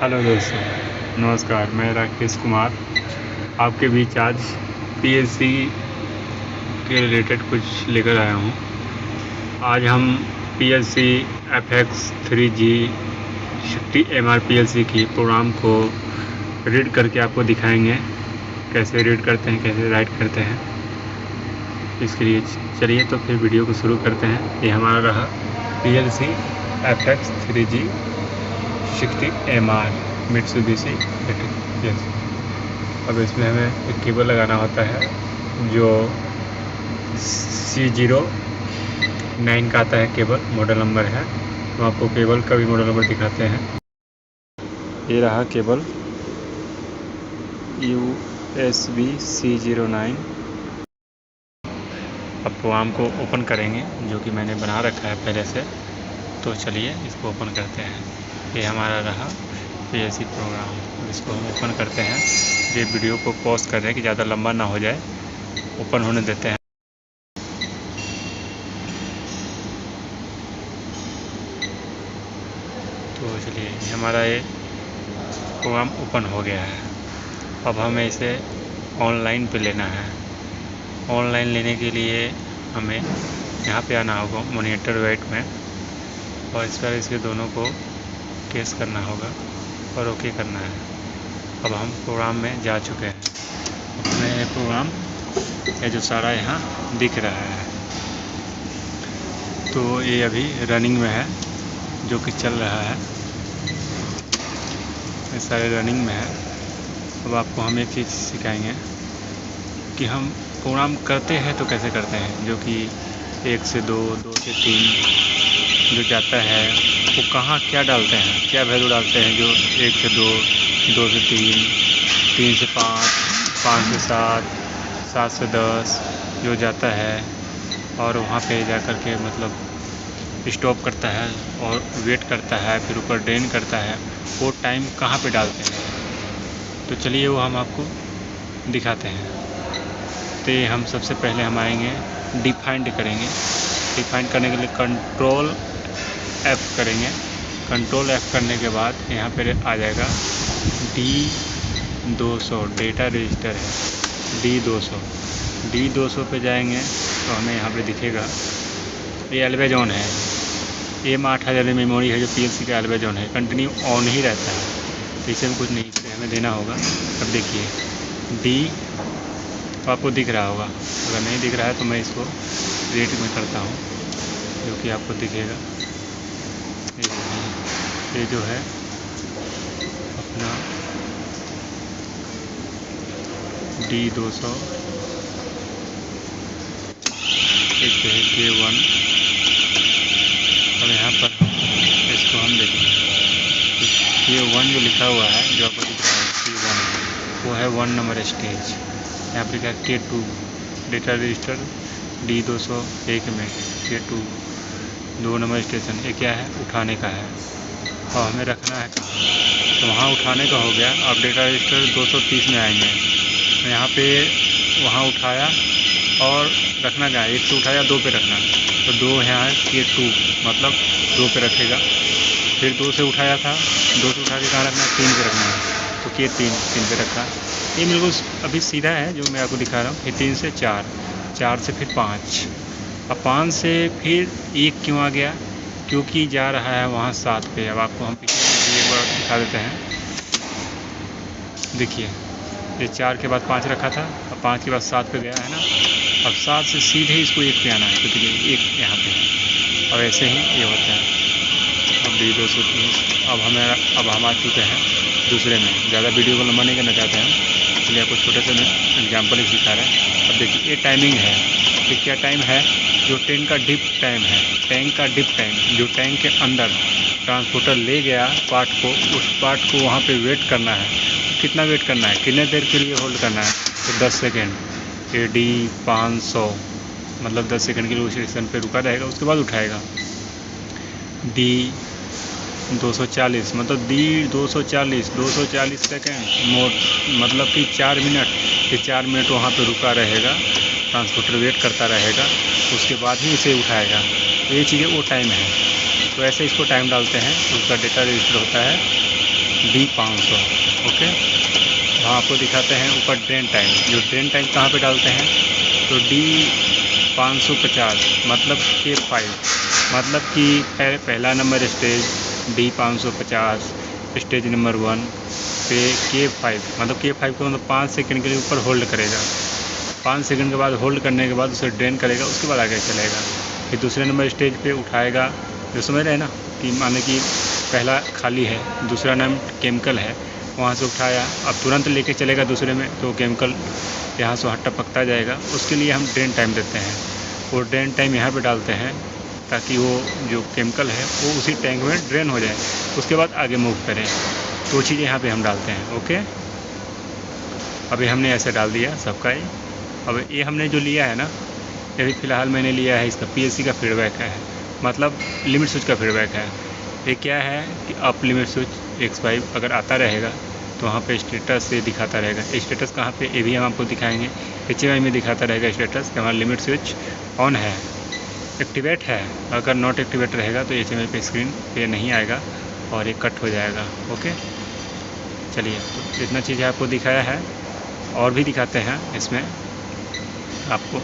Hello दोस्तों, नमस्कार। मैं राकेश कुमार आपके बीच आज पीएलसी के रिलेटेड कुछ लेकर आया हूँ। आज हम पीएलसी एफएक्स 3G शक्ति एमआर पीएलसी की प्रोग्राम को रीड करके आपको दिखाएंगे, कैसे रीड करते हैं, कैसे राइट करते हैं। इसके लिए चलिए तो फिर वीडियो को शुरू करते हैं। ये हमारा रहा पीएलसी एफएक्स 3G शक्ति एमआर मित्सुबिशी इलेक्ट्रिक। अब इसमें हमें एक केबल लगाना होता है जो C09 का आता है, केबल मॉडल नंबर है। तो आपको केबल का भी मॉडल नंबर दिखाते हैं। ये रहा केबल USB C09। अब प्रोग्राम को ओपन करेंगे जो कि मैंने बना रखा है पहले से। तो चलिए इसको ओपन करते हैं। ये हमारा रहा पीएलसी प्रोग्राम। इसको हम ओपन करते हैं। ये वीडियो को पॉज कर रहे हैं कि ज़्यादा लंबा ना हो जाए, ओपन होने देते हैं। तो चलिए हमारा ये प्रोग्राम ओपन हो गया है। अब हमें इसे ऑनलाइन पे लेना है। ऑनलाइन लेने के लिए हमें यहाँ पे आना होगा मॉनिटर वेट में, और इस पर इसके दोनों को केस करना होगा और ओके करना है। अब हम प्रोग्राम में जा चुके हैं। अपने ये प्रोग्राम ये जो सारा यहाँ दिख रहा है, तो ये अभी रनिंग में है, जो कि चल रहा है। ये सारे रनिंग में है। अब आपको हम एक चीज़ सिखाएंगे कि हम प्रोग्राम करते हैं तो कैसे करते हैं। जो कि 1 से 2, 2 से 3 जो जाता है वो कहाँ क्या डालते हैं, क्या वैल्यू डालते हैं। जो 1 से 2, 2 से 3, 3 से 5, 5 से 7, 7 से 10 जो जाता है, और वहाँ पे जा कर के मतलब स्टॉप करता है और वेट करता है, फिर ऊपर ड्रेन करता है। वो टाइम कहाँ पे डालते हैं, तो चलिए वो हम आपको दिखाते हैं। तो हम सबसे पहले हम आएंगे, डिफाइंड करेंगे। डिफाइंड करने के लिए कंट्रोल F करेंगे। कंट्रोल F करने के बाद यहाँ पर आ जाएगा D200, डेटा रजिस्टर है D200। D200 पे जाएंगे तो हमें यहाँ पे दिखेगा ये एल्वेज ऑन है। M8000 मेमोरी है जो पीएलसी का एल्वेज ऑन है, कंटिन्यू ऑन ही रहता है। तो इसे कुछ नहीं, इसे हमें देना होगा। अब देखिए D आपको दिख रहा होगा, अगर नहीं दिख रहा है तो मैं इसको रेट में करता हूँ, जो कि आपको दिखेगा। ये जो है अपना D200, एक है K1। अब यहाँ पर इसको हम देखेंगे K1 जो लिखा हुआ है, जो आपको दिख रहा है K1, वो है 1 नंबर स्टेज। यहाँ पर लिखा K2 डेटा रजिस्टर D201 में K2 2 नंबर स्टेशन। ये क्या है, उठाने का है, और हमें रखना है कहाँ, तो वहाँ उठाने का हो गया। अब डेटा रजिस्टर 230 में आएंगे, तो यहाँ पे वहाँ उठाया और रखना कहाँ है, 1 से उठाया 2 पे रखना, तो 2 यहाँ है K2 मतलब 2 पे रखेगा। फिर 2 से उठाया था, 2 से उठा के कहाँ रखना है, 3 पे रखना है, तो K3 3 पे रखा। ये बिल्कुल अभी सीधा है जो मैं आपको दिखा रहा हूँ। फिर 3 से 4, 4 से फिर 5, अब 5 से फिर 1 क्यों आ गया, क्योंकि जा रहा है वहाँ 7 पे। अब आपको हम पीछे एक बार दिखा देते हैं। देखिए ये 4 के बाद 5 रखा था, अब 5 के बाद 7 पे गया है ना। अब 7 से सीधे इसको 1 पे आना है, तो देखिए 1 यहाँ पे है, और ऐसे ही ये होता है। अब D230 अब हम आ चुके हैं दूसरे में। ज़्यादा वीडियो को लंबा नहीं करना चाहते हैं, इसलिए आपको छोटे से मैं एग्जाम्पल ही सिखा रहे हैं। अब देखिए ये टाइमिंग है, ये क्या टाइम है, जो टैंक का डिप टाइम है, टैंक का डिप टाइम, जो टैंक के अंदर ट्रांसपोर्टर ले गया पार्ट को, उस पार्ट को वहाँ पे वेट करना है। कितना वेट करना है, कितने देर के लिए होल्ड करना है, तो 10 सेकेंड। ये D500 मतलब 10 सेकेंड के लिए उस स्टेशन पर रुका रहेगा, उसके बाद उठाएगा। D240 मतलब D240 240 सेकेंड मतलब कि 4 मिनट। ये 4 मिनट वहाँ पे रुका रहेगा, ट्रांसपोर्टर वेट करता रहेगा, उसके बाद ही इसे उठाएगा। तो ये चीज़ें वो टाइम है। तो ऐसे इसको टाइम डालते हैं, उसका डेटा रजिस्टर होता है D500। ओके, वहाँ आपको दिखाते हैं ऊपर ड्रेन टाइम। जो ड्रेन टाइम कहाँ पे डालते हैं तो D550 मतलब K5, मतलब कि पहला number stage D550 stage number 1 पे K5, मतलब K5 को मतलब 5 सेकंड के लिए ऊपर होल्ड करेगा। 5 सेकंड के बाद होल्ड करने के बाद उसे ड्रेन करेगा, उसके बाद आगे चलेगा। फिर दूसरे नंबर स्टेज पे उठाएगा, जो समझ रहे हैं ना कि माने कि पहला खाली है, दूसरा नाम केमिकल है, वहाँ से उठाया, अब तुरंत लेके चलेगा दूसरे में तो केमिकल यहाँ से वहाँ टपकता जाएगा। उसके लिए हम ड्रेन टाइम देते हैं। वो ड्रेन टाइम यहाँ पे डालते हैं ताकि वो जो केमिकल है वो उसी टैंक में ड्रेन हो जाए, उसके बाद आगे मूव करें। तो चीज़ें यहाँ पे हम डालते हैं। ओके, अभी हमने ऐसे डाल दिया सबका ही। अब ये हमने जो लिया है ना, ये भी फ़िलहाल मैंने लिया है, इसका PLC का फीडबैक है, मतलब लिमिट स्विच का फीडबैक है। ये क्या है कि अप लिमिट स्विच X5 अगर आता रहेगा तो वहाँ पे स्टेटस से दिखाता रहेगा। स्टेटस कहाँ पे, ये भी हम आपको दिखाएंगे। HMI में दिखाता रहेगा स्टेटस कि हमारा लिमिट स्विच ऑन है, एक्टिवेट है। अगर नॉट एक्टिवेट रहेगा तो HMI पे स्क्रीन पे नहीं आएगा और ये कट हो जाएगा। ओके, चलिए, तो इतना चीज़ें आपको दिखाया है, और भी दिखाते हैं इसमें आपको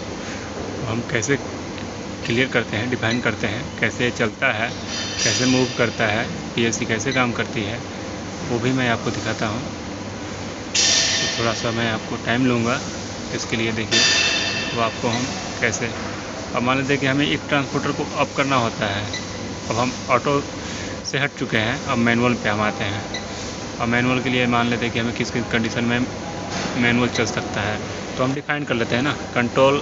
हम कैसे क्लियर करते हैं, डिफाइन करते हैं, कैसे चलता है, कैसे मूव करता है, PLC कैसे काम करती है, वो भी मैं आपको दिखाता हूँ। तो थोड़ा सा मैं आपको टाइम लूँगा इसके लिए। देखिए, तो आपको हम कैसे, अब मान लेते हैं कि हमें एक ट्रांसपोर्टर को अप करना होता है। अब हम ऑटो से हट चुके हैं, अब मैनुअल पे हम आते हैं। अब मैनुअल के लिए मान लेते हैं कि हमें किस किस कंडीशन में मैनुअल चल सकता है, तो हम डिफाइन कर लेते हैं ना, कंट्रोल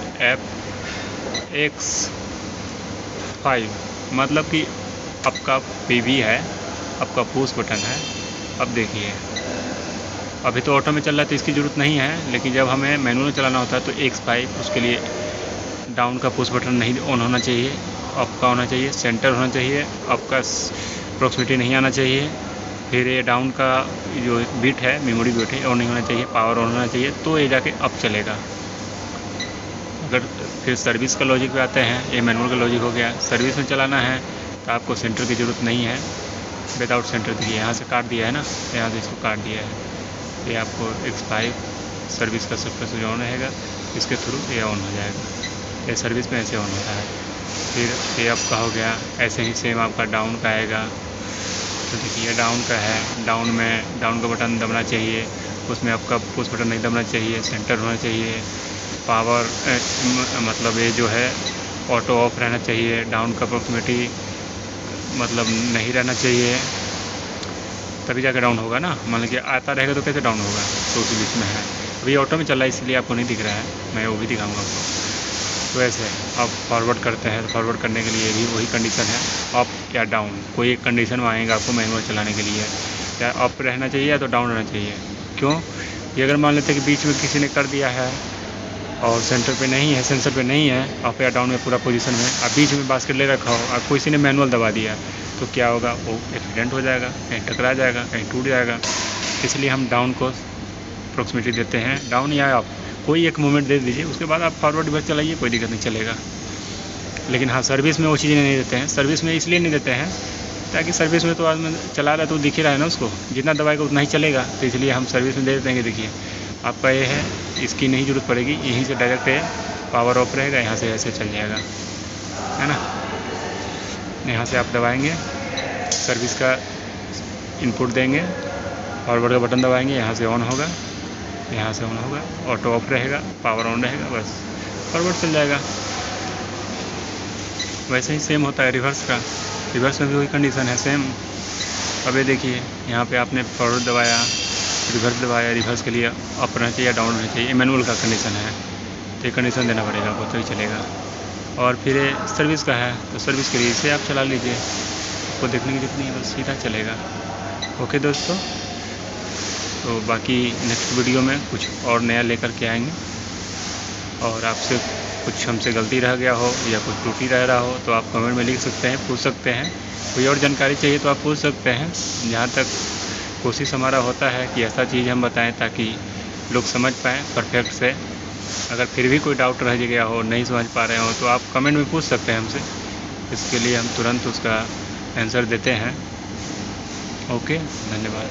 F5, मतलब कि आपका PV है, आपका पुश बटन है। अब देखिए, अभी तो ऑटो में चल रहा है तो इसकी ज़रूरत नहीं है, लेकिन जब हमें मैनुअल चलाना होता है तो X5, उसके लिए डाउन का पुश बटन नहीं ऑन होना चाहिए, अप का होना चाहिए, सेंटर होना चाहिए, अप का प्रॉक्सिमिटी नहीं आना चाहिए, फिर ये डाउन का जो बिट है, मेमोरी बिट है, ऑन नहीं होना चाहिए, पावर ऑन होना चाहिए, तो ये जाके अप चलेगा। अगर फिर सर्विस का लॉजिक पे आते हैं, ये मैनुअल का लॉजिक हो गया। सर्विस में चलाना है तो आपको सेंटर की ज़रूरत नहीं है, विदाउट सेंटर देखिए यहाँ से काट दिया है ना, यहाँ से इसको काट दिया है। ये आपको X5 सर्विस का सब कुछ ऑन रहेगा, इसके थ्रू ये ऑन हो जाएगा। ये सर्विस में ऐसे ऑन होता है। फिर ये अप का हो गया, ऐसे ही सेम आपका डाउन का आएगा। तो देखिए, डाउन का है, डाउन में डाउन का बटन दबना चाहिए, उसमें आपका पुश बटन नहीं दबना चाहिए, सेंटर होना चाहिए, पावर मतलब ये जो है ऑटो ऑफ रहना चाहिए, डाउन का प्रॉक्सिमिटी मतलब नहीं रहना चाहिए, तभी जाकर डाउन होगा ना। मान लीजिए आता रहेगा तो कैसे डाउन होगा, तो उसी बीच में है। अभी ऑटो में चल रहा है इसलिए आपको नहीं दिख रहा है, मैं वो भी दिखाऊंगा आपको। तो ऐसे अब फॉरवर्ड करते हैं, तो फॉरवर्ड करने के लिए भी वही कंडीशन है, अप या डाउन, कोई एक कंडीशन में आएगा आपको मैनुअल चलाने के लिए, या अप रहना चाहिए या तो डाउन रहना चाहिए। क्यों, ये अगर मान लेते हैं कि बीच में किसी ने कर दिया है और सेंटर पे नहीं है, सेंसर पे नहीं है, अप या डाउन में पूरा पोजीशन में, अब बीच में बास्केट ले रखा हो और किसी ने मैनुअल दबा दिया, तो क्या होगा, वो एक्सीडेंट हो जाएगा, कहीं टकरा जाएगा, कहीं टूट जाएगा। इसलिए हम डाउन को प्रॉक्सिमिटी देते हैं, डाउन या अप, कोई एक मूवमेंट दे दीजिए, उसके बाद आप फॉरवर्ड बस चलाइए, कोई दिक्कत नहीं चलेगा। लेकिन हाँ, सर्विस में वो चीज़ें नहीं देते हैं। सर्विस में इसलिए नहीं देते हैं ताकि सर्विस में तो आदमी चला रहा है तो दिख ही रहा है ना, उसको जितना दबाएगा उतना ही चलेगा, तो इसलिए हम सर्विस में दे देते हैं कि देखिए आपका ये है, इसकी नहीं ज़रूरत पड़ेगी, यहीं से डायरेक्ट है पावर ऑफ रहेगा, यहाँ से ऐसे चल जाएगा, है ना। यहाँ से आप दबाएंगे, सर्विस का इनपुट देंगे, फॉरवर्ड का बटन दबाएंगे, यहाँ से ऑन होगा, यहाँ से ऑन होगा, ऑटो ऑफ रहेगा, पावर ऑन रहेगा, बस फॉरवर्ड चल जाएगा। वैसे ही सेम होता है रिवर्स का, रिवर्स में भी वही कंडीशन है सेम। अब ये देखिए, यहाँ पे आपने फॉरवर्ड दबाया, रिवर्स दबाया, रिवर्स के लिए अप रहना चाहिए, डाउन रहना चाहिए, मैनुअल का कंडीशन है, तो ये कंडीशन देना पड़ेगा आपको, तो ही चलेगा। और फिर सर्विस का है, तो सर्विस के लिए इसे आप चला लीजिए, आपको देखने की जरूरत नहीं है, बस सीधा चलेगा। ओके दोस्तों, तो बाकी नेक्स्ट वीडियो में कुछ और नया लेकर के आएंगे, और आपसे कुछ हमसे गलती रह गया हो या कुछ त्रुटि रह रहा हो तो आप कमेंट में लिख सकते हैं, पूछ सकते हैं। कोई और जानकारी चाहिए तो आप पूछ सकते हैं। जहाँ तक कोशिश हमारा होता है कि ऐसा चीज़ हम बताएं ताकि लोग समझ पाएँ परफेक्ट से। अगर फिर भी कोई डाउट रह गया हो, नहीं समझ पा रहे हो, तो आप कमेंट में पूछ सकते हैं हमसे, इसके लिए हम तुरंत उसका आंसर देते हैं। ओके, धन्यवाद।